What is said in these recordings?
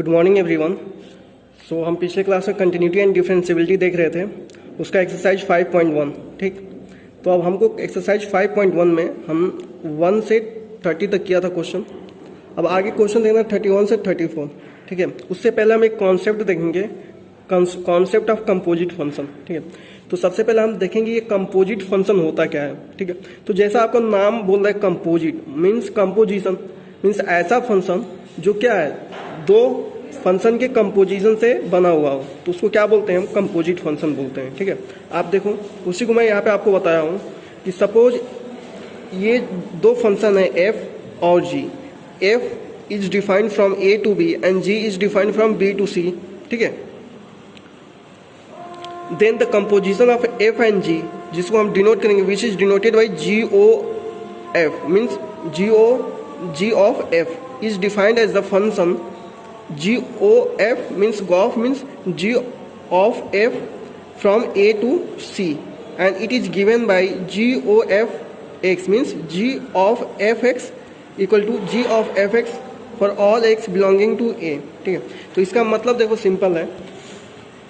Good morning everyone. सो हम पिछले class में कंटिन्यूटी एंड डिफरेंशियबिलिटी देख रहे थे, उसका एक्सरसाइज 5.1। ठीक, तो अब हमको एक्सरसाइज 5.1 में हम 1 से 30 तक किया था क्वेश्चन। अब आगे क्वेश्चन देखना 31 से 34। ठीक है, उससे पहले हम एक कॉन्सेप्ट देखेंगे, कॉन्सेप्ट ऑफ कंपोजिट फंक्शन। ठीक है, तो सबसे पहले हम देखेंगे ये कंपोजिट फंक्शन होता क्या है। ठीक है, तो जैसा आपका नाम बोल रहा है कंपोजिट मीन्स कंपोजिशन, मीन्स ऐसा फंक्शन जो क्या है, दो फंक्शन के कंपोजिशन से बना हुआ हो, तो उसको क्या बोलते हैं, हम कंपोजिट फंक्शन बोलते हैं। ठीक है, आप देखो उसी को मैं यहाँ पे आपको बताया हूँ कि सपोज ये दो फंक्शन है f और g। f is defined from a to b and g is defined from b to c। ठीक है, then the composition of f and g, जिसको हम डिनोट करेंगे which is denoted by GOF, means g of f is defined as the function GOF means GOF means G of f from A to C and it is given by GOF x means G of fx equal to G of fx for all x belonging to A। ठीक है, तो इसका मतलब देखो simple है,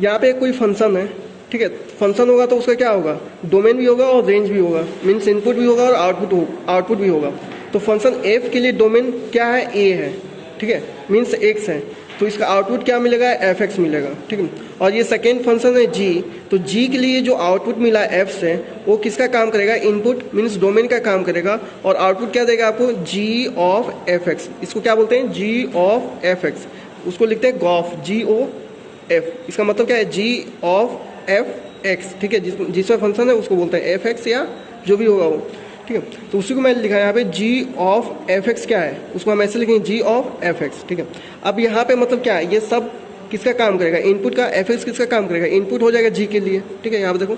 यहाँ पे कोई फंक्शन है। ठीक है, फंक्शन होगा तो उसका क्या होगा, डोमेन भी होगा और रेंज भी होगा, मीन्स इनपुट भी होगा और आउटपुट भी होगा। तो फंक्शन f के लिए डोमेन क्या है, a है। ठीक है, मीन्स x है, तो इसका आउटपुट क्या मिलेगा, fx मिलेगा। ठीक है, और ये सेकेंड फंक्शन है g, तो g के लिए जो आउटपुट मिला f से वो किसका काम करेगा, इनपुट मीन्स डोमेन का काम करेगा, और आउटपुट क्या देगा आपको, g ऑफ fx। इसको क्या बोलते हैं, g ऑफ fx, उसको लिखते हैं गॉफ, GOF। इसका मतलब क्या है, g ऑफ fx। ठीक है, जिसमें फंक्शन है उसको बोलते हैं fx या जो भी होगा वो। ठीक है, तो उसी को मैंने लिखा है यहाँ पे g ऑफ fx क्या है, उसको हम ऐसे लिखेंगे g ऑफ fx। ठीक है, अब यहाँ पे मतलब क्या है, ये सब किसका काम करेगा, इनपुट का, fx किसका काम करेगा, इनपुट हो जाएगा g के लिए। ठीक है, यहाँ पे देखो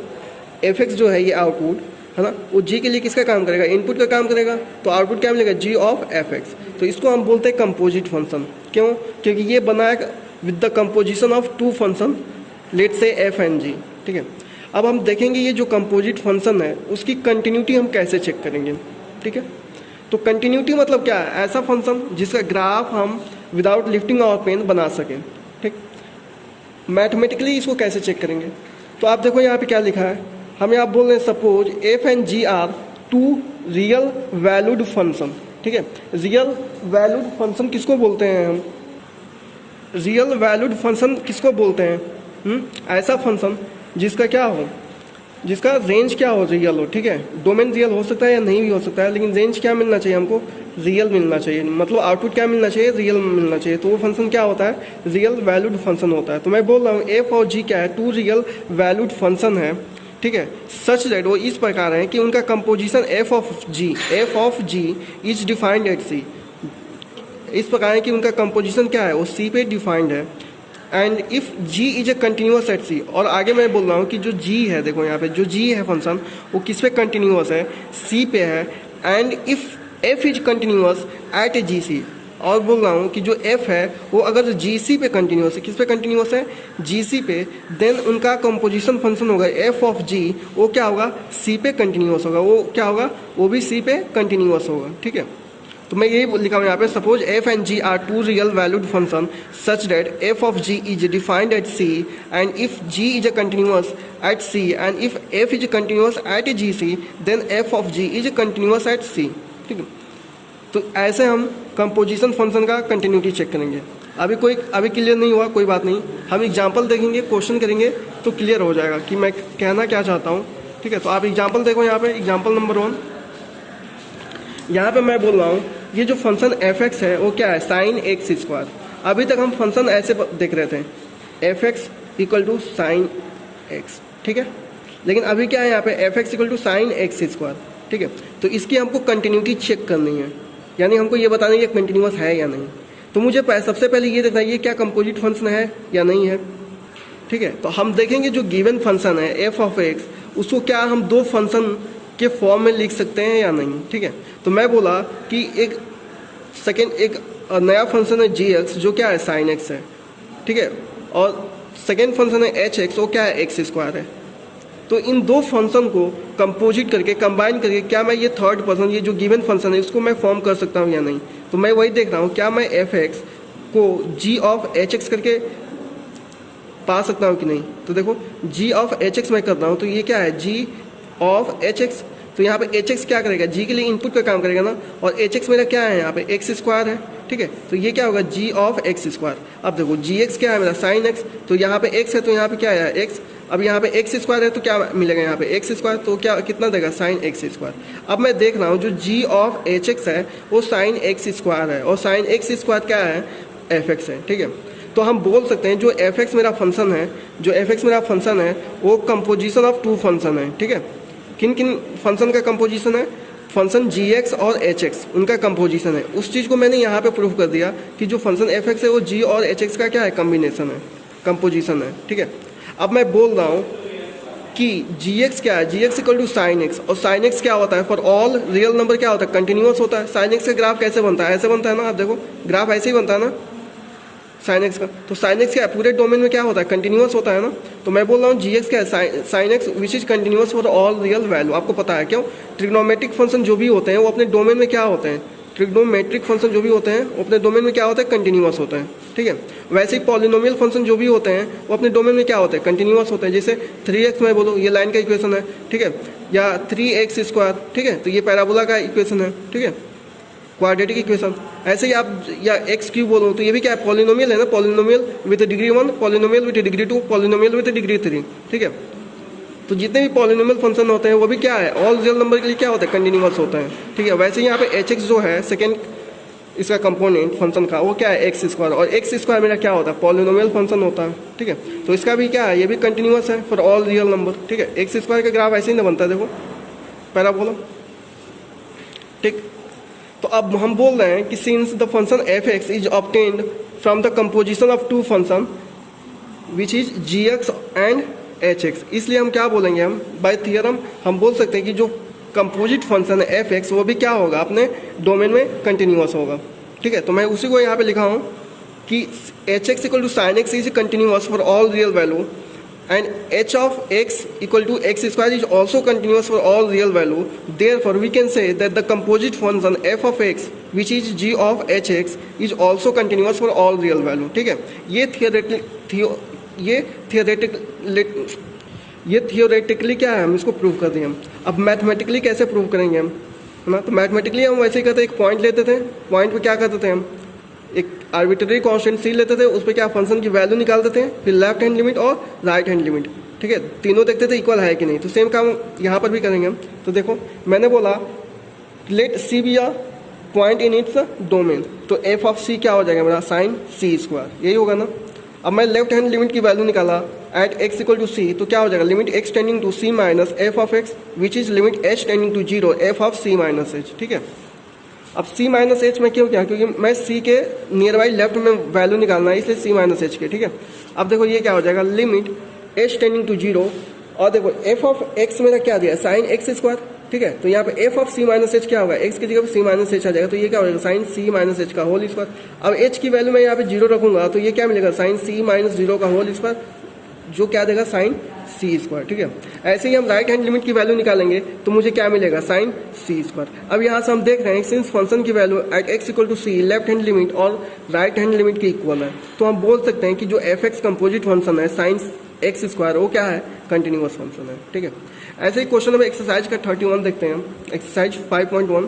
fx जो है ये आउटपुट है ना, वो g के लिए किसका काम करेगा, इनपुट का काम करेगा, तो आउटपुट क्या मिलेगा, g ऑफ fx। तो इसको हम बोलते हैं कंपोजिट फंक्शन। क्यों, क्योंकि ये बना है with the composition of two function, let say f and g। ठीक है, अब हम देखेंगे ये जो कंपोजिट फंक्शन है उसकी कंटिन्यूटी हम कैसे चेक करेंगे। ठीक है, तो कंटिन्यूटी मतलब क्या है, ऐसा फंक्शन जिसका ग्राफ हम विदाउट लिफ्टिंग आवर पेन बना सकें। ठीक, मैथमेटिकली इसको कैसे चेक करेंगे, तो आप देखो यहाँ पे क्या लिखा है, हम यहाँ बोल रहे हैं suppose f and g are two real valued function. ठीक है, रियल वैल्यूड फंक्शन किसको बोलते हैं हम, रियल वैल्यूड फंक्शन किसको बोलते हैं, ऐसा फंक्शन जिसका क्या हो, जिसका रेंज क्या हो, रियल हो। ठीक है, डोमेन रियल हो सकता है या नहीं भी हो सकता है, लेकिन रेंज क्या मिलना चाहिए हमको, रियल मिलना चाहिए, मतलब आउटपुट क्या मिलना चाहिए, रियल मिलना चाहिए। तो वो फंक्शन क्या होता है, रियल वैल्यूड फंक्शन होता है। तो मैं बोल रहा हूँ f और g क्या है, टू रियल वैल्यूड फंक्शन है। ठीक है, सच दैट वो इस प्रकार है कि उनका composition f of g is defined at c। इस प्रकार है कि उनका कंपोजिशन क्या है, वो c पे डिफाइंड है। And if g is a continuous at c, और आगे मैं बोल रहा हूँ कि जो g है, देखो यहाँ पे जो g है फंक्शन वो किस पे कंटिन्यूस है, c पे है। And if f is continuous at a gc, और बोल रहा हूँ कि जो f है वो अगर gc पे कंटिन्यूस है, किस पे कंटिन्यूस है, gc पे, देन उनका कंपोजिशन फंक्शन होगा f ऑफ g, वो क्या होगा, c पे कंटिन्यूस होगा, वो क्या होगा, वो भी c पे कंटिन्यूस होगा। ठीक है, तो मैं यही लिखा हूँ यहाँ पे, suppose f and g are two real valued function such that f of g is defined at c and if g is a continuous at c and if f is continuous at a gc then f of g is continuous at c। ठीक है, तो ऐसे हम composition function का continuity check करेंगे। अभी clear नहीं हुआ कोई बात नहीं, हम एग्जाम्पल देखेंगे, क्वेश्चन करेंगे तो क्लियर हो जाएगा कि मैं कहना क्या चाहता हूँ। ठीक है, तो आप एग्जाम्पल देखो यहाँ पे, एग्जाम्पल नंबर 1, यहाँ पे मैं बोल रहा हूँ ये जो फंक्शन fx है वो क्या है, साइन एक्स स्क्वायर। अभी तक हम फंक्शन ऐसे देख रहे थे, fx equal to sine x. ठीक है, लेकिन अभी क्या है यहाँ पे, fx equal to sine x square. ठीक है, तो इसकी हमको कंटिन्यूटी चेक करनी है, यानी हमको ये बताना है ये कंटिन्यूस है या नहीं। तो मुझे सबसे पहले ये देखना है ये क्या कंपोजिट फंक्शन है या नहीं है। ठीक है, तो हम देखेंगे जो गिवन फंक्शन है f ऑफ x, उसको क्या हम दो फंक्शन के फॉर्म में लिख सकते हैं या नहीं। ठीक है, तो मैं बोला कि एक नया फंक्शन है gx जो क्या है, साइन x है। ठीक है, और सेकेंड फंक्शन है hx, वो क्या है, एक्स स्क्वायर है। तो इन दो फंक्शन को कंपोजिट करके, कंबाइन करके, क्या मैं ये थर्ड पर्सन, ये जो गिवन फंक्शन है, इसको मैं फॉर्म कर सकता हूँ या नहीं। तो मैं वही देख रहा हूँ, क्या मैं f को g ऑफ एच एक्स करके पा सकता हूँ कि नहीं? तो देखो g ऑफ एच एक्स मैं करता हूँ तो ये क्या है, g ऑफ एच एक्स। तो यहाँ पे एच एक्स क्या करेगा, g के लिए इनपुट का काम करेगा ना, और एच एक्स मेरा क्या है यहाँ पे एक्स स्क्वायर है, ठीक है। तो ये क्या होगा, g ऑफ एक्स स्क्वायर। अब देखो जी एक्स क्या है मेरा साइन एक्स, तो यहाँ पे x है तो यहाँ पे क्या है एक्स। अब यहाँ पे एक्स स्क्वायर है तो क्या मिलेगा यहाँ पे एक्स स्क्वायर, तो क्या कितना देगा साइन एक्स स्क्वायर। अब मैं देख रहा हूँ जो g ऑफ एच एक्स है वो साइन एक्स स्क्वायर है, और साइन एक्स स्क्वायर क्या है, एफ एक्स है, ठीक है। तो हम बोल सकते हैं जो एफ एक्स मेरा फंक्शन है, जो एफ एक्स मेरा फंक्शन है वो कंपोजिशन ऑफ टू फंक्शन है, ठीक है। किन किन फंक्शन का कंपोजिशन है, फंक्शन जी एक्स और एच एक्स, उनका कंपोजिशन है। उस चीज़ को मैंने यहाँ पे प्रूव कर दिया कि जो फंक्शन एफ एक्स है वो जी और एच एक्स का क्या है, कम्बिनेशन है, कंपोजिशन है, ठीक है। अब मैं बोल रहा हूँ कि जी एक्स क्या है, g x equal to sine x, और साइन एक्स क्या होता है, फॉर ऑल रियल नंबर क्या होता है, कंटिन्यूअस होता है। साइन एक्स का ग्राफ कैसे बनता है, ऐसे बनता है ना, आप देखो ग्राफ ऐसे ही बनता है ना साइन एक्स का। तो साइन एक्स क्या है, पूरे डोमेन में क्या होता है, कंटिन्यूअस होता है ना। तो मैं बोल रहा हूँ जी एक्स क्या है, sine x which is continuous for all real value. आपको पता है क्यों, ट्रिग्नोमेट्रिक फंक्शन जो भी होते हैं वो अपने डोमेन में क्या होते हैं, ट्रिग्नोमेट्रिक फंक्शन जो भी होते हैं वो अपने डोमेन में क्या होता है, कंटिन्यूअस होते हैं, ठीक है। वैसे ही पॉलिनोमियल फंक्शन जो भी होते हैं वो अपने डोमेन में क्या होते हैं, कंटिन्यूअस होते हैं। जैसे 3x मैं बोलूँ ये लाइन का इक्वेशन है, ठीक है, या 3x स्क्वायर, ठीक है, तो ये पैराबोला का इक्वेशन है, ठीक है, क्वाड्रेटिक इक्वेशन। ऐसे ही आप या एक्स क्यूब बोलो तो ये भी क्या है, पॉलिनोमियल है ना, polynomial with degree 1, polynomial with degree 2, polynomial with degree 3, ठीक है। तो जितने भी पॉलिनोमियल फंक्शन होते हैं वो भी क्या है, ऑल रियल नंबर के लिए क्या होता है, कंटिन्यूअस होता है, ठीक है। वैसे ही यहाँ पे एच एक्स जो है सेकेंड इसका कंपोनेंट फंक्शन का वो क्या है, एक्स स्क्वायर, और एक्स स्क्वायर मेरा क्या होता है, पॉलिनोमियल फंक्शन होता है, ठीक है। तो इसका भी क्या है, ये भी कंटिन्यूअस है फॉर ऑल रियल नंबर, ठीक है। एक्स स्क्वायर का ग्राफ ऐसे ही ना बनता है, देखो पैराबोला, ठीक। तो अब हम बोल रहे हैं कि since the function f x is obtained from the composition of two function which is g x and h x, इसलिए हम क्या बोलेंगे, हम बाय थियरम हम बोल सकते हैं कि जो कंपोजिट फंक्शन है एफ एक्स वो भी क्या होगा, अपने डोमेन में कंटिन्यूअस होगा, ठीक है। तो मैं उसी को यहाँ पे लिखा हूँ कि h x equal to sine x is continuous for all real value, and h of x equal to x square is also continuous for all real value. Therefore we can say that the composite function f of x which is g of hx is also continuous for all real value, ठीक है। ये theoretically क्या है, हम इसको prove कर दिए। हम अब मैथमेटिकली कैसे प्रूव करेंगे हम, है ना। तो मैथमेटिकली हम वैसे ही करते, एक पॉइंट लेते थे, पॉइंट पे क्या करते थे हम, एक आर्बिट्रेरी कांस्टेंट सी लेते थे, उस पर क्या फंक्शन की वैल्यू निकालते थे, फिर लेफ्ट हैंड लिमिट और राइट हैंड लिमिट, ठीक है, तीनों देखते थे इक्वल है कि नहीं। तो सेम काम यहाँ पर भी करेंगे हम। तो देखो मैंने बोला let c be a point in its domain, तो एफ ऑफ सी क्या हो जाएगा मेरा, साइन सी स्क्वायर, यही होगा ना। अब मैं लेफ्ट हैंड लिमिट की वैल्यू निकाला at x equal to c, तो क्या हो जाएगा, limit x tending to c minus f of x which is limit h tending to 0 f of c minus h, ठीक है। अब c माइनस एच में क्यों किया, क्योंकि मैं c के नियर बाई लेफ्ट में वैल्यू निकालना है, इसलिए c माइनस एच के, ठीक है। अब देखो ये क्या हो जाएगा, लिमिट h टेंडिंग टू 0, और देखो f ऑफ x मेरा क्या दिया, साइन एक्स स्क्वायर, ठीक है। तो यहाँ पे f of c minus H क्या होगा, x की जगह पे c माइनस एच आ जाएगा, तो ये क्या हो जाएगा, साइन c माइनस एच का होल स्क्वायर। अब h की वैल्यू मैं यहाँ पे 0 रखूंगा तो ये क्या मिलेगा, साइन c माइनस 0 का होल स्क्वायर, जो क्या देगा, साइन सी स्क्वायर, ठीक है। ऐसे ही हम राइट हैंड लिमिट की वैल्यू निकालेंगे तो मुझे क्या मिलेगा, साइन सी स्क्वायर। अब यहाँ से हम देख रहे हैं सिंस फंक्शन की value at x equal to c left hand limit और राइट हैंड लिमिट के इक्वल है, तो हम बोल सकते हैं कि जो एफ एक्स कंपोजिट फंक्शन है साइन एक्स स्क्वायर वो क्या है, कंटिन्यूअस फंक्शन है, ठीक है। ऐसे ही क्वेश्चन नंबर एक्सरसाइज का 31 देखते हैं हम, एक्सरसाइज 5.1,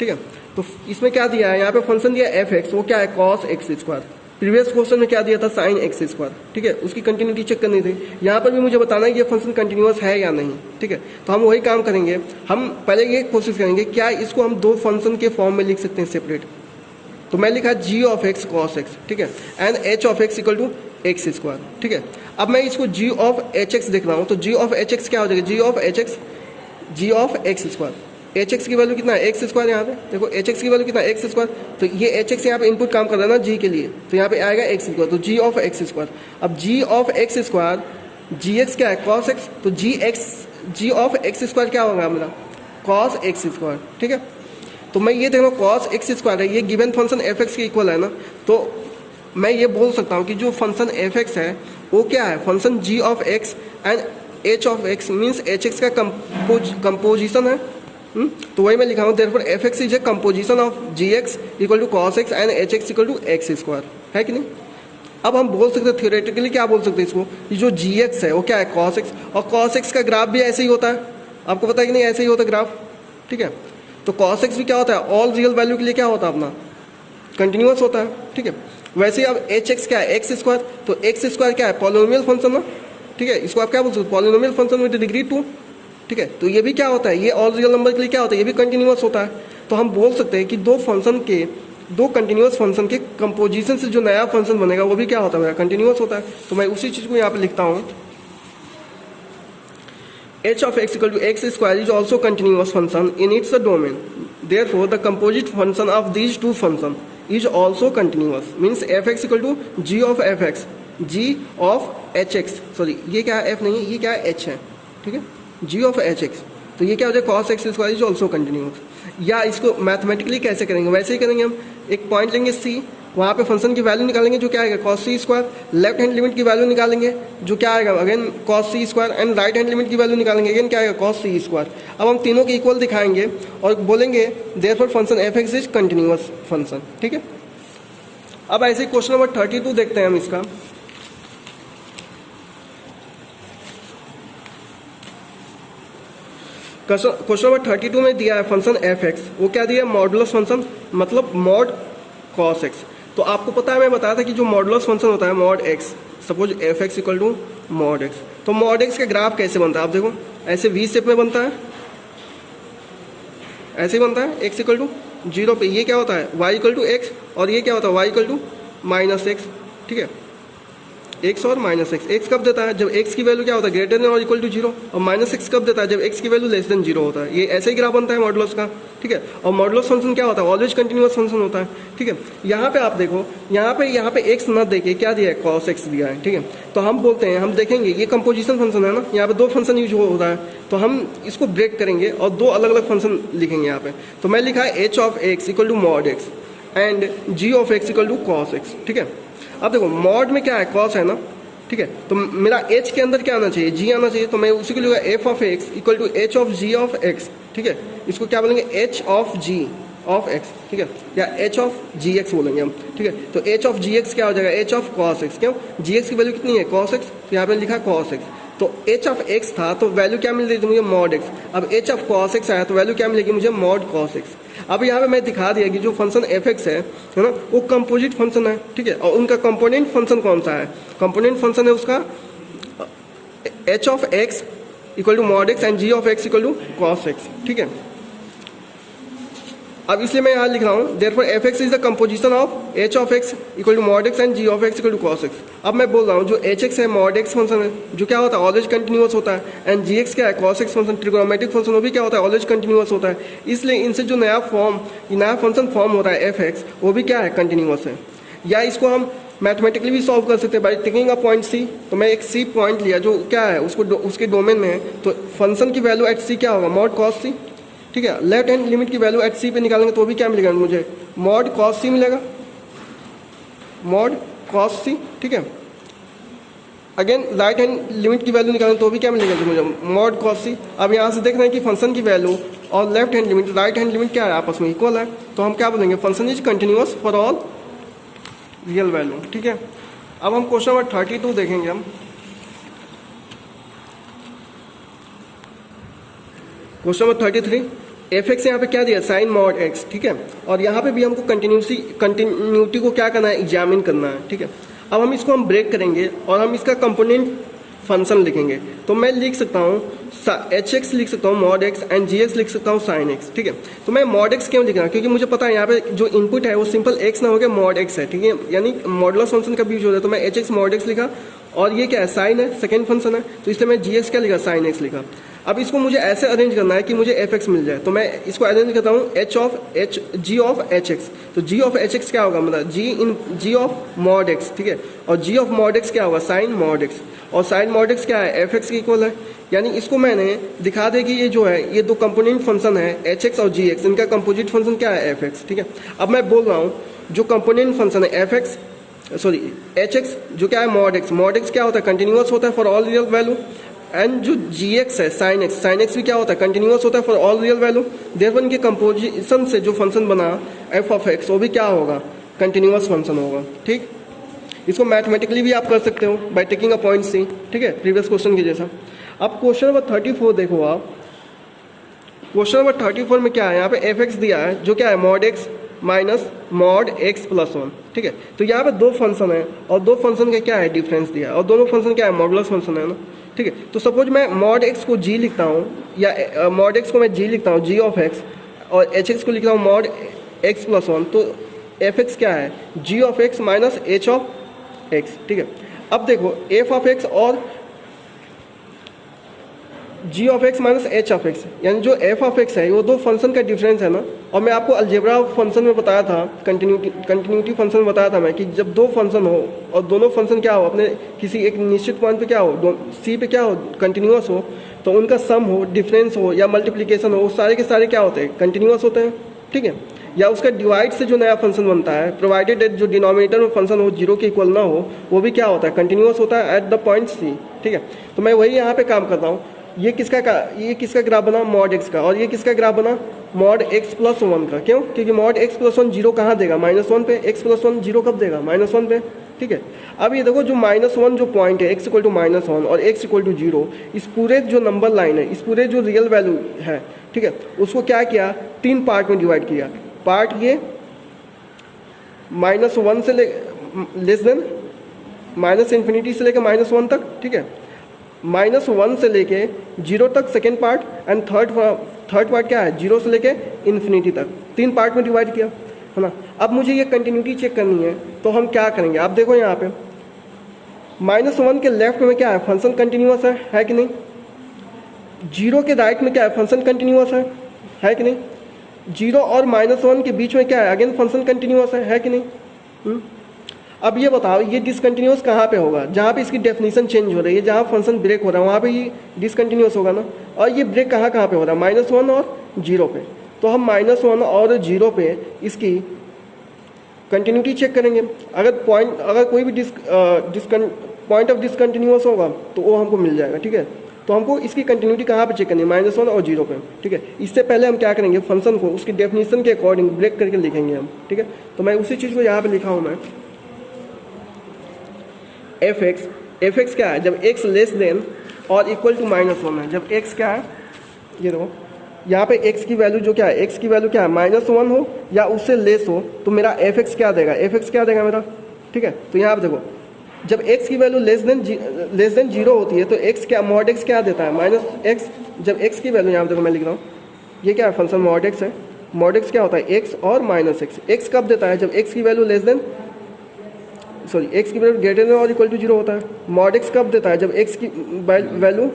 ठीक है। तो इसमें क्या दिया है, यहाँ पे फंक्शन दिया एफ एक्स, वो क्या है, cos x square. Previous question में क्या दिया था, साइन एक्स स्क्वायर, ठीक है, उसकी कंटिन्यूटी चेक करनी थी। यहाँ पर भी मुझे बताना है कि ये फंक्शन कंटिन्यूअस है या नहीं, ठीक है। तो हम वही काम करेंगे, हम पहले ये कोशिश करेंगे क्या इसको हम दो फंक्शन के फॉर्म में लिख सकते हैं सेपरेट। तो मैं लिखा g of x cos x, ठीक है, and h of x equal to x square, ठीक है। अब मैं इसको जी ऑफ एच एक्स देख रहा हूँ, तो जी ऑफ एच एक्स क्या हो जाएगा, g of h x, g of x square. H x की वैल्यू कितना है, एक्स स्क्वायर, यहाँ पे देखो एच एक्स की वैल्यू कितना है, एक्स स्क्वायर। तो ये एच एक्स यहाँ पे इनपुट काम कर रहा है ना जी के लिए, तो यहाँ पे आएगा एक्स स्क्वायर, तो जी ऑफ एक्स स्क्वायर। अब g of x square, g x क्या है, कॉस एक्स, तो जी ऑफ एक्स स्क्वायर क्या होगा मेरा, कॉस एक्स स्क्वायर, ठीक है। तो मैं ये देख रहा हूँ कॉस एक्स स्क्वायर है, ये गिवन फंक्शन एफ एक्स के इक्वल है ना, तो मैं ये बोल सकता हूँ कि जो फंक्शन एफ एक्स है वो क्या है, function g of x and h of x means h x का कंपोजिशन है। तो वही मैं लिखा हूँ, therefore f x is a composition of g x equal to cos x and h x equal to x square. है कि नहीं। अब हम बोल सकते हैं थियोरेटिकली क्या बोल सकते हैं इसको, ये जो gx है वो क्या है cos x, और cos x का ग्राफ भी ऐसे ही होता है, आपको पता है कि नहीं, ऐसे ही होता है ग्राफ, ठीक है। तो cos x भी क्या होता है, ऑल रियल वैल्यू के लिए क्या होता है अपना, कंटिन्यूअस होता है, ठीक है। वैसे ही अब एच एक्स क्या है, एक्स स्क्वायर, तो एक्स स्क्वायर क्या है, पॉलिनोमियल फंक्शन ना, ठीक है, इसको आप क्या बोल सकते हो, पॉलिनोमियल फंक्शन विद डिग्री 2, ठीक है। तो ये भी क्या होता है, ये ऑल रियल नंबर के लिए क्या होता है, ये भी कंटिन्यूअस होता है। तो हम बोल सकते हैं कि दो कंटिन्यूअस फंक्शन के कंपोजिशन से जो नया फंक्शन बनेगा वो भी क्या होता है, कंटिन्यूअस होता है। तो मैं उसी चीज़ को यहाँ पे लिखता हूँ, h of x equal to x square is also continuous function in its domain. Therefore, the composite function of these two functions is also continuous. Means fx equal to g of fx, g of hx. Sorry, ये क्या है, f नहीं है, ये क्या है, h है, ठीक है, g of hx. तो ये क्या हो जाएगा, cos x square is also continuous. या इसको मैथमेटिकली कैसे करेंगे, वैसे ही करेंगे हम, एक पॉइंट लेंगे c, वहाँ पे फंक्शन की वैल्यू निकालेंगे जो क्या आएगा, cos c square, left hand limit की वैल्यू निकालेंगे जो क्या आएगा, again cos c square, and right hand limit की वैल्यू निकालेंगे, अगेन क्या आएगा, cos c स्क्वायर। अब हम तीनों के इक्वल दिखाएंगे और बोलेंगे therefore function f(x) is continuous function, ठीक है। अब ऐसे क्वेश्चन नंबर 32 देखते हैं हम इसका। क्वेश्चन नंबर 32 में दिया है फंक्शन f(x), वो क्या दिया है, मॉडुलस फंक्शन, मतलब मॉड cos x। तो आपको पता है, मैं बताया था कि जो मॉडुलस फंक्शन होता है mod x, suppose f(x) equal to mod x, तो मॉड x का ग्राफ कैसे बनता है, आप देखो ऐसे वी शेप में बनता है, ऐसे ही बनता है, x इक्वल टू 0 पे ये क्या होता है, y इक्वल टू x, और ये क्या होता है, y इक्वल टू -x, ठीक है, x और -x। x कब देता है, जब x की वैल्यू क्या होता है, ग्रेटर देन और इक्वल टू 0, और -x कब देता है, जब x की वैल्यू लेस देन 0 होता है। ये ऐसे ही ग्राफ बनता है मॉडुलस का, ठीक है। और मॉडुलस फंक्शन क्या होता है, ऑलवेज कंटिन्यूअस फंक्शन होता है, ठीक है। यहाँ पे आप देखो, यहाँ पे x न देके क्या दिया है, cos x दिया है, ठीक है। तो हम बोलते हैं, हम देखेंगे ये कंपोजिशन फंक्शन है ना, यहाँ पे दो फंक्शन यूज हो रहा है, तो हम इसको ब्रेक करेंगे और दो अलग अलग फंक्शन लिखेंगे यहाँ पे। तो मैं लिखा है h of x equal to mod x and g of x equal to cos x, ठीक है। अब देखो मॉड में क्या है, cos है ना, ठीक है, तो मेरा h के अंदर क्या आना चाहिए, g आना चाहिए, तो मैं उसी को लिखूंगा f of x equal to h of g of x, ठीक है। इसको क्या बोलेंगे, h of g of x, ठीक है, या h of gx बोलेंगे हम, ठीक है। तो h of gx क्या हो जाएगा, h of cos x, क्यों, gx की वैल्यू कितनी है, cos x, तो यहाँ पे लिखा cos x। तो h of x था तो वैल्यू क्या मिल रही थी मुझे, mod x। अब h of cos x आया तो वैल्यू क्या मिलेगी मुझे, mod cos x। अब यहाँ पे मैं दिखा दिया कि जो फंक्शन f(x) है ना, वो कंपोजिट फंक्शन है, ठीक है, और उनका कंपोनेंट फंक्शन कौन सा है, कंपोनेंट फंक्शन है उसका h of x equal to mod x and g of x equal to cos x, ठीक है। अब इसलिए मैं यहाँ लिख रहा हूँ therefore f(x) is the composition of h of x equal to mod x and g of x equal to cos x। अब मैं बोल रहा हूँ जो hx है mod x फंक्शन है, जो क्या होता है, ऑलवेज कंटिन्यूअस होता है, एंड gx क्या है, cos x function, trigonometric function, वो भी क्या होता है, ऑलवेज कंटिन्यूअस होता है। इसलिए इनसे जो नया फंक्शन फॉर्म हो रहा है f(x), वो भी क्या है, कंटिन्यूअस है। या इसको हम मैथमेटिकली भी सॉल्व कर सकते हैं by taking a point c। तो मैं एक c पॉइंट लिया जो क्या है, उसको उसके डोमेन में है, तो फंक्शन की वैल्यू एट c क्या होगा, mod cos c, ठीक है। लेफ्ट हैंड लिमिट की वैल्यू एट c पे निकालेंगे तो भी क्या मिलेगा मुझे, mod cos c मिलेगा, mod cos c, ठीक है। अगेन राइट हैंड लिमिट की वैल्यू निकालेंगे तो भी क्या मिलेगा मुझे, mod cos c। अब यहाँ से देख रहे हैं कि फंक्शन की वैल्यू और left hand limit, right hand limit क्या है, आपस में इक्वल है, तो हम क्या बोलेंगे, function is continuous for all real value, ठीक है। अब हम क्वेश्चन नंबर 32 देखेंगे हम। क्वेश्चन नंबर 33, f(x) यहाँ पे क्या दिया, साइन मॉड x, ठीक है। और यहाँ पे भी हमको कंटिन्यूटी को क्या करना है, एग्जामिन करना है, ठीक है। अब हम इसको ब्रेक करेंगे और हम इसका कंपोनेंट फंक्शन लिखेंगे। तो मैं लिख सकता हूँ hx लिख सकता हूँ mod x एंड gx लिख सकता हूँ sin x, ठीक है। तो मैं mod x क्यों लिख रहा हूँ, क्योंकि मुझे पता है यहाँ पे जो इनपुट है वो सिंपल x ना हो गया mod x है, ठीक है, यानी मॉडुलस फंक्शन का भी यूज होता है। तो मैं hx mod x लिखा, और ये क्या है, साइन है, सेकेंड फंक्शन है, तो इसलिए मैं gx क्या लिखा, sin x लिखा। अब इसको मुझे ऐसे अरेंज करना है कि मुझे f(x) मिल जाए, तो मैं इसको अरेंज करता हूँ g of hx। तो g of hx क्या होगा, मतलब g of mod x, ठीक है, और g of mod x क्या होगा, sin mod x, और sin mod x क्या है, f(x) के इक्वल है। यानी इसको मैंने दिखा दे कि ये जो है, ये दो कंपोनेंट फंक्शन है hx और gx, इनका कंपोजिट फंक्शन क्या है, f(x), ठीक है। अब मैं बोल रहा हूँ जो कंपोनेंट फंक्शन है hx जो क्या है, mod x क्या होता है, कंटिन्यूअस होता है for all real value, and जो gx है sin x भी क्या होता है, कंटिन्यूअस होता है for all real value. Therefore इनके कंपोजिशन से जो फंक्शन बना f(x) वो भी क्या होगा, कंटिन्यूअस फंक्शन होगा, ठीक। इसको मैथमेटिकली भी आप कर सकते हो by taking a point C, ठीक है, प्रीवियस क्वेश्चन के जैसा। अब क्वेश्चन नंबर 34 देखो आप। क्वेश्चन नंबर 34 में क्या है, यहाँ पे एफ एक्स दिया है जो क्या है mod x minus mod x plus 1, ठीक है। तो यहाँ पे दो फंक्शन है और दो फंक्शन का क्या है डिफरेंस दिया है, और दोनों फंक्शन क्या है मॉडुलस फंक्शन है ना, ठीक है। तो सपोज मैं मॉड एक्स को जी लिखता हूँ, या मॉड एक्स को मैं जी लिखता हूँ जी ऑफ एक्स, और एच एक्स को लिखता हूँ मॉड एक्स प्लस 1, तो एफ एक्स क्या है g of x minus h of x, ठीक है। अब देखो एफ ऑफ एक्स और g of x minus h of x, यानी जो एफ ऑफ एक्स है वो दो फंक्शन का डिफरेंस है ना। और मैं आपको अलजेब्रा फंक्शन में बताया था, कंटिन्यूटी फंक्शन में बताया था मैं कि जब दो फंक्शन हो और दोनों फंक्शन क्या हो अपने किसी एक निश्चित पॉइंट पे क्या हो, सी पे क्या हो कंटिन्यूअस हो, तो उनका सम हो, डिफरेंस हो या मल्टीप्लिकेशन हो, सारे के सारे क्या होते हैं कंटिन्यूअस होते हैं, ठीक है। या उसका डिवाइड से जो नया फंक्शन बनता है, प्रोवाइडेड जो डिनोमिनेटर में फंक्शन हो जीरो के इक्वल ना हो, वो भी क्या होता है कंटिन्यूअस होता है एट द पॉइंट सी, ठीक है। तो मैं वही यहाँ पे काम करता हूँ। ये किसका ग्राफ बना मॉड एक्स का, और ये किसका ग्राफ बना मॉड एक्स प्लस 1 का। क्यों? क्योंकि मॉड एक्स प्लस 1 जीरो कहाँ देगा -1 पे, एक्स प्लस 1 जीरो कब देगा -1 पे, ठीक है। अब ये देखो जो -1 जो पॉइंट है एक्स इक्वल टू -1 और एक्स इक्वल टू 0, इस पूरे जो नंबर लाइन है, इस पूरे जो रियल वैल्यू है, ठीक है, उसको क्या किया 3 पार्ट में डिवाइड किया। पार्ट ये -1 से लेस देन -∞ से लेकर -1 तक, ठीक है, -1 से लेके 0 तक second part, and third part क्या है 0 से लेके इन्फिनिटी तक, 3 पार्ट में डिवाइड किया, है ना। अब मुझे ये कंटिन्यूटी चेक करनी है, तो हम क्या करेंगे, आप देखो यहाँ पे -1 के लेफ्ट में क्या है फंक्शन कंटिन्यूअस है कि नहीं, 0 के राइट में क्या है फंक्शन कंटिन्यूअस है कि नहीं, 0 और -1 के बीच में क्या है अगेन फंक्शन कंटिन्यूअस है कि नहीं। अब ये बताओ ये डिसकंटिन्यूअस कहाँ पे होगा, जहाँ पे इसकी डेफिनेशन चेंज हो रही है, जहाँ फंक्शन ब्रेक हो रहा है वहाँ पे ये डिसकंटिन्यूअस होगा ना। और ये ब्रेक कहाँ पे हो रहा है -1 और 0 पे, तो हम -1 और 0 पे इसकी कंटिन्यूटी चेक करेंगे। अगर कोई भी पॉइंट ऑफ डिसकंटिन्यूअस होगा तो वो हमको मिल जाएगा, ठीक है। तो हमको इसकी कंटिन्यूटी कहाँ पे चेक करनी है -1 और 0 पे, ठीक है। इससे पहले हम क्या करेंगे फंक्शन को उसकी डेफिनेशन के अकॉर्डिंग ब्रेक करके लिखेंगे हम, ठीक है। तो मैं उसी चीज़ को यहाँ पे लिखा हूँ मैं, एफ एक्स क्या है जब x लेस देन और इक्वल टू -1 है, जब x क्या है ये देखो यहाँ पे x की वैल्यू जो क्या है, x की वैल्यू क्या है -1 हो या उससे लेस हो, तो मेरा एफ एक्स क्या देगा, एफ एक्स क्या देगा मेरा, ठीक है। तो यहाँ पे देखो जब x की वैल्यू लेस देन 0 होती है तो x क्या मॉड x क्या देता है -x। जब x की वैल्यू यहाँ पे देखो मैं लिख रहा हूँ, ये क्या है फंक्शन मॉड x है, मॉड x क्या होता है x और -x। x कब देता है जब x की वैल्यू x की वैल्यू ग्रेटर देन और इक्वल टू 0 होता है। मॉड x कब देता है जब x की value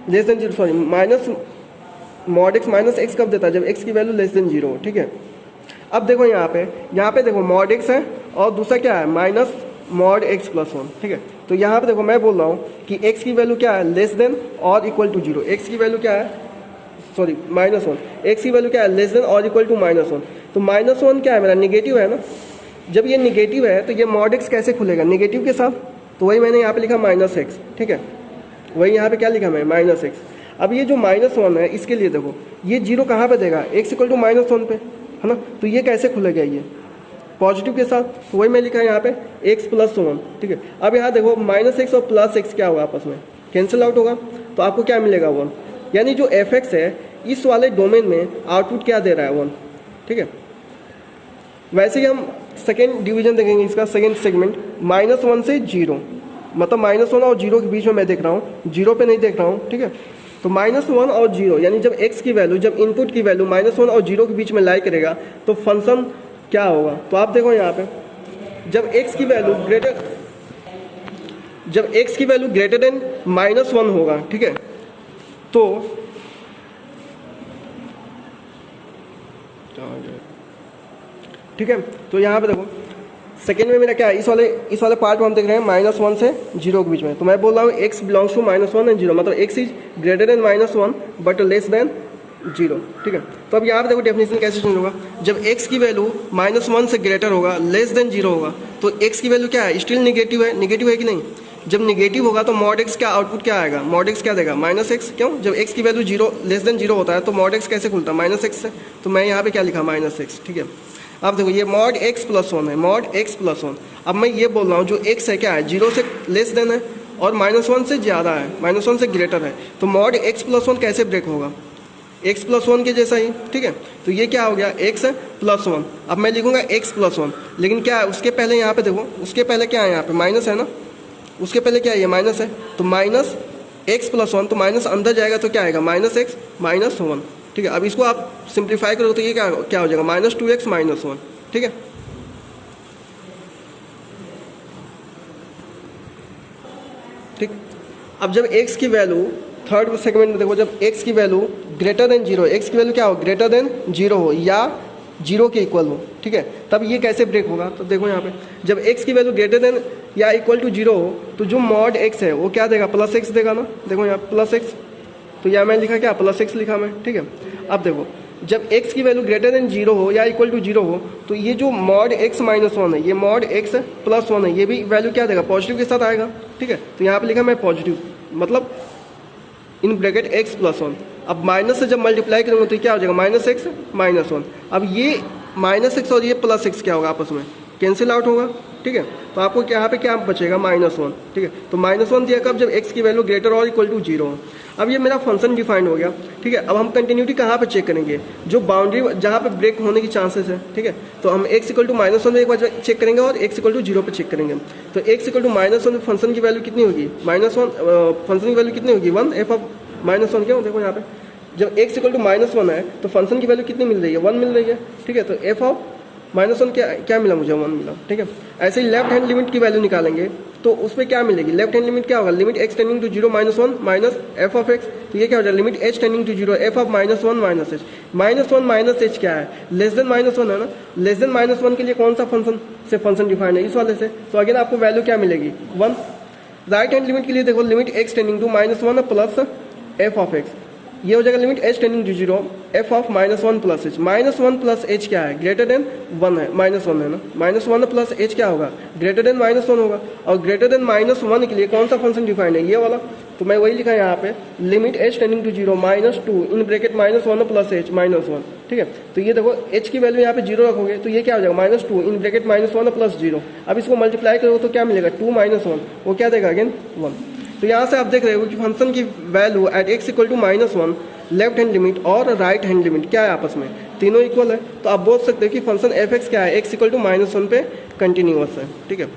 less than 0, mod x minus x कब देता है जब x की वैल्यू लेस देन 0, ठीक है। अब देखो यहाँ पे देखो मॉड x है और दूसरा क्या है माइनस मॉड x प्लस 1, ठीक है। तो यहाँ पे देखो मैं बोल रहा हूँ कि x की वैल्यू क्या है लेस देन और इक्वल टू 0, x की वैल्यू क्या है -1, x की वैल्यू क्या है लेस देन और इक्वल टू -1। तो -1 क्या है मेरा निगेटिव है ना, जब ये निगेटिव है तो ये मॉड x कैसे खुलेगा नेगेटिव के साथ, तो वही मैंने यहाँ पे लिखा -x, ठीक है। वही यहाँ पे क्या लिखा मैं -x। अब ये जो -1 है इसके लिए देखो ये 0 कहाँ पे देगा x इक्वल टू -1 पे, है ना। तो ये कैसे खुलेगा ये पॉजिटिव के साथ, तो वही मैं लिखा है यहाँ पे x प्लस 1, ठीक है। अब यहाँ देखो -x और +x क्या होगा आपस में कैंसिल आउट होगा, तो आपको क्या मिलेगा 1, यानी जो एफ एक्स है इस वाले डोमेन में आउटपुट क्या दे रहा है 1, ठीक है। वैसे ही हम सेकेंड डिवीजन देखेंगे इसका, सेकेंड सेगमेंट -1 से 0, मतलब -1 और 0 के बीच में मैं देख रहा हूँ, 0 पे नहीं देख रहा हूँ, ठीक है। तो -1 और 0 यानी जब x की वैल्यू जब इनपुट की वैल्यू -1 और 0 के बीच में लाई करेगा तो फंक्शन क्या होगा, तो आप देखो यहाँ पे जब x की वैल्यू ग्रेटर देन -1 होगा, ठीक है, तो ठीक है। तो यहाँ पे देखो सेकेंड में मेरा क्या है इस वाले पार्ट में हम देख रहे हैं -1 से 0 के बीच में, तो मैं बोल रहा हूँ x बिलोंग्स टू -1 एंड 0, मतलब x is greater than -1 but less than 0, ठीक है। तो अब यहाँ पे देखो डेफिनेशन कैसे चेंज होगा, जब x की वैल्यू -1 से ग्रेटर होगा लेस देन 0 होगा तो x की वैल्यू क्या है स्टिल निगेटिव है कि नहीं। जब निगेटिव होगा तो मॉड x का आउटपुट क्या आएगा, मॉड x क्या देगा -x। क्यों, जब x की वैल्यू 0 लेस देन 0 होता है तो मॉड x कैसे खुलता है -x से, तो मैं यहाँ पे क्या लिखा -x, ठीक है। अब देखो ये मॉड एक्स प्लस वन है, मॉड एक्स प्लस वन। अब मैं ये बोल रहा हूँ जो एक्स है क्या है, 0 से लेस देन है और -1 से ज़्यादा है, -1 से ग्रेटर है। तो मॉड एक्स प्लस वन कैसे ब्रेक होगा, एक्स प्लस वन के जैसा ही, ठीक है। तो ये क्या हो गया, एक्स प्लस वन। अब मैं लिखूंगा एक्स प्लस वन, लेकिन क्या है उसके पहले यहाँ पे देखो, उसके पहले क्या है, यहाँ पे माइनस है ना, उसके पहले क्या है, ये माइनस है। तो माइनस एक्स प्लस वन, तो माइनस अंदर जाएगा तो क्या आएगा, -x -1, ठीक है। अब इसको आप सिंप्लीफाई करो तो ये क्या हो जाएगा, -2x -1, ठीक है। ठीक, अब जब x की वैल्यू थर्ड सेगमेंट में देखो, जब x की वैल्यू ग्रेटर देन 0, x की वैल्यू क्या हो, ग्रेटर देन 0 हो या 0 के इक्वल हो, ठीक है, तब ये कैसे ब्रेक होगा। तो देखो यहाँ पे जब x की वैल्यू ग्रेटर देन या इक्वल टू 0 हो तो जो मॉड x है वो क्या देगा, +x देगा ना। देखो यहाँ +x, तो यहाँ मैं लिखा क्या, +x लिखा मैं, ठीक है। अब देखो जब x की वैल्यू ग्रेटर देन 0 हो या इक्वल टू 0 हो तो ये जो मॉड x -1 है, ये मॉड x +1 है, ये भी वैल्यू क्या देगा, पॉजिटिव के साथ आएगा, ठीक है। तो यहाँ पे लिखा मैं पॉजिटिव, मतलब इन ब्रैकेट x +1। अब माइनस से जब मल्टीप्लाई करूँगा तो क्या हो जाएगा, -x -1। अब ये -x और ये +x क्या होगा, आपस में कैंसिल आउट होगा, ठीक है। तो आपको यहाँ पे क्या बचेगा, -1, ठीक है। तो -1 दिया कब, जब x की वैल्यू ग्रेटर और इक्वल टू 0 हो। अब ये मेरा फंक्शन डिफाइंड हो गया, ठीक है। अब हम कंटिन्यूटी कहाँ पे चेक करेंगे, जो बाउंड्री जहाँ पे ब्रेक होने की चांसेस है, ठीक है। तो हम x = -1 में एक बार चेक करेंगे और x = 0 पे चेक करेंगे। तो x = -1 में फंक्शन की वैल्यू कितनी होगी, -1, फंक्शन की वैल्यू कितनी होगी, 1, f ऑफ -1 क्यों, देखो यहाँ पे जब x = -1 है तो फंक्शन की वैल्यू कितनी मिल रही है, 1 मिल रही है, ठीक है। तो f ऑफ -1 क्या मिला मुझे, 1 मिला, ठीक है। ऐसे ही लेफ्ट हैंड लिमिट की वैल्यू निकालेंगे तो उसमें क्या मिलेगी, लेफ्ट हैंड लिमिट क्या होगा, limit x tending to 0 -1 minus f of x। तो ये क्या हो जाएगा, limit h tending to 0 f of -1 -h। -1 -h क्या है, लेस देन -1 है ना। लेस देन -1 के लिए कौन सा फंक्शन से फंक्शन डिफाइंड है, इस वाले से। तो अगेन आपको वैल्यू क्या मिलेगी, 1। राइट हैंड लिमिट के लिए देखो, limit x tending to -1 plus f of x, ये हो जाएगा limit h tending to 0 f of -1 plus h। -1 plus h क्या है, ग्रेटर देन 1 है, -1 है ना। -1 प्लस h क्या होगा, ग्रेटर देन -1 होगा। और ग्रेटर देन -1 के लिए कौन सा फंक्शन डिफाइंड है, ये वाला। तो मैं वही लिखा है यहाँ पे, limit h tending to 0 -2 in bracket -1 plus h -1, ठीक है। तो ये देखो h की वैल्यू यहाँ पे 0 रखोगे तो ये क्या हो जाएगा, -2 इन ब्रैकेट -1 प्लस 0। अब इसको मल्टीप्लाई करो तो क्या मिलेगा, 2 -1, वो क्या देगा, अगेन 1। तो यहाँ से आप देख रहे हो कि फंक्शन की value at x = -1, left hand limit और राइट हैंड लिमिट क्या है, आपस में तीनों इक्वल है। तो आप बोल सकते हो कि फंक्शन f(x) क्या है, x = -1 पे कंटिन्यूअस है, ठीक है।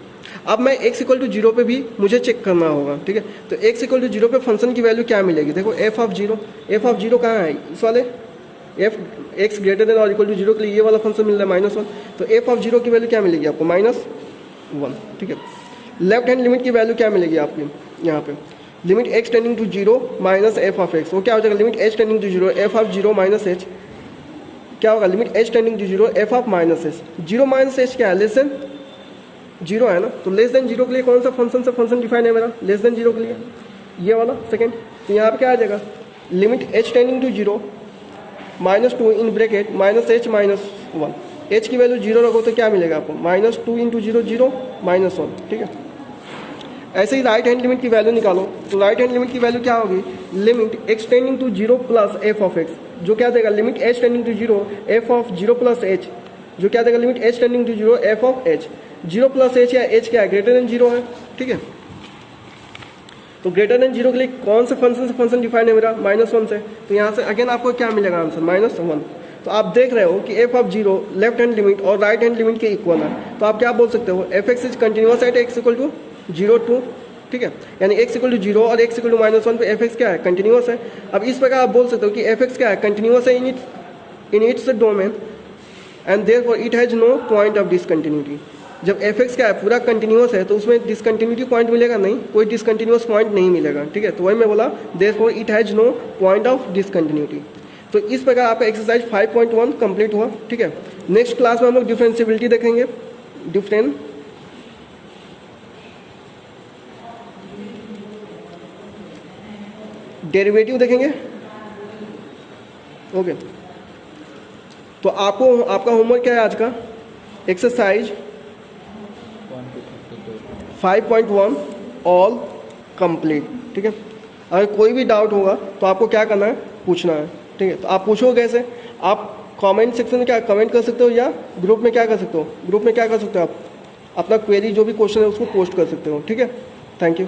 अब मैं x = 0 पे भी मुझे चेक करना होगा, ठीक है। तो x = 0 पे फंक्शन की वैल्यू क्या मिलेगी, देखो f ऑफ 0 कहाँ है, इस वाले x ग्रेटर देन और इक्वल टू 0 के लिए ये वाला फंक्शन मिल रहा है -1। तो f ऑफ 0 की वैल्यू क्या मिलेगी आपको, -1, ठीक है। लेफ्ट हैंड लिमिट की वैल्यू क्या मिलेगी आपकी, यहाँ पे limit x tending to 0 minus f of x, वो क्या हो जाएगा, limit h tending to 0 f of 0 minus h क्या होगा, limit h tending to 0 f of -h। 0 minus h क्या है, लेस देन 0 है ना। तो लेस देन 0 के लिए कौन सा फंक्शन से फंक्शन डिफाइन है मेरा, लेस देन 0 के लिए ये वाला सेकंड। तो यहाँ पे क्या आ जाएगा, limit h tending to 0 -2 in bracket -h -1। h की वैल्यू 0 रखो तो क्या मिलेगा आपको, -2 × 0 0 -1, ठीक है। ऐसे ही राइट हैंड लिमिट की वैल्यू निकालो। तो राइट हैंड लिमिट की वैल्यू क्या होगी, limit x tending to 0 plus f of x, जो क्या देगा, limit h tending to 0 f of 0 plus h, जो क्या देगा, limit h tending to 0 f of h। 0 plus h या h क्या है, ग्रेटर देन 0 है, ठीक है। तो ग्रेटर देन 0 के लिए कौन से फंक्शन डिफाइन है मेरा, -1 से। तो यहाँ से अगेन आपको क्या मिलेगा आंसर, -1। तो आप देख रहे हो कि f of 0 left hand limit और राइट हैंड लिमिट के इक्वल है। तो आप क्या बोल सकते हो, f(x) is continuous at x = 0 2, ठीक है। यानी x = 0 और x = -1 पे f(x) क्या है, कंटिन्यूअस है। अब इस प्रकार आप बोल सकते हो कि f(x) क्या है, कंटिन्यूअस है in its domain and therefore it has no point of discontinuity. जब f(x) क्या है, पूरा कंटिन्यूअस है तो उसमें डिसकंटिन्यूटी पॉइंट मिलेगा नहीं, कोई डिसकंटिन्यूअस पॉइंट नहीं मिलेगा, ठीक है। तो वही मैं बोला, therefore it has no point of discontinuity. तो इस प्रकार आपका एक्सरसाइज 5.1 कंप्लीट हुआ, ठीक है। नेक्स्ट क्लास में हम लोग डिफरेंशिएबिलिटी देखेंगे, डेरिवेटिव देखेंगे, ओके। तो आपका होमवर्क क्या है आज का, एक्सरसाइज 5.1 ऑल कंप्लीट, ठीक है। अगर कोई भी डाउट होगा तो आपको क्या करना है, पूछना है, ठीक है। तो आप पूछो कैसे, आप कमेंट सेक्शन में क्या कमेंट कर सकते हो या ग्रुप में क्या कर सकते हो, ग्रुप में क्या कर सकते हो आप अपना क्वेरी जो भी क्वेश्चन है उसको पोस्ट कर सकते हो। ठीक है, थैंक यू।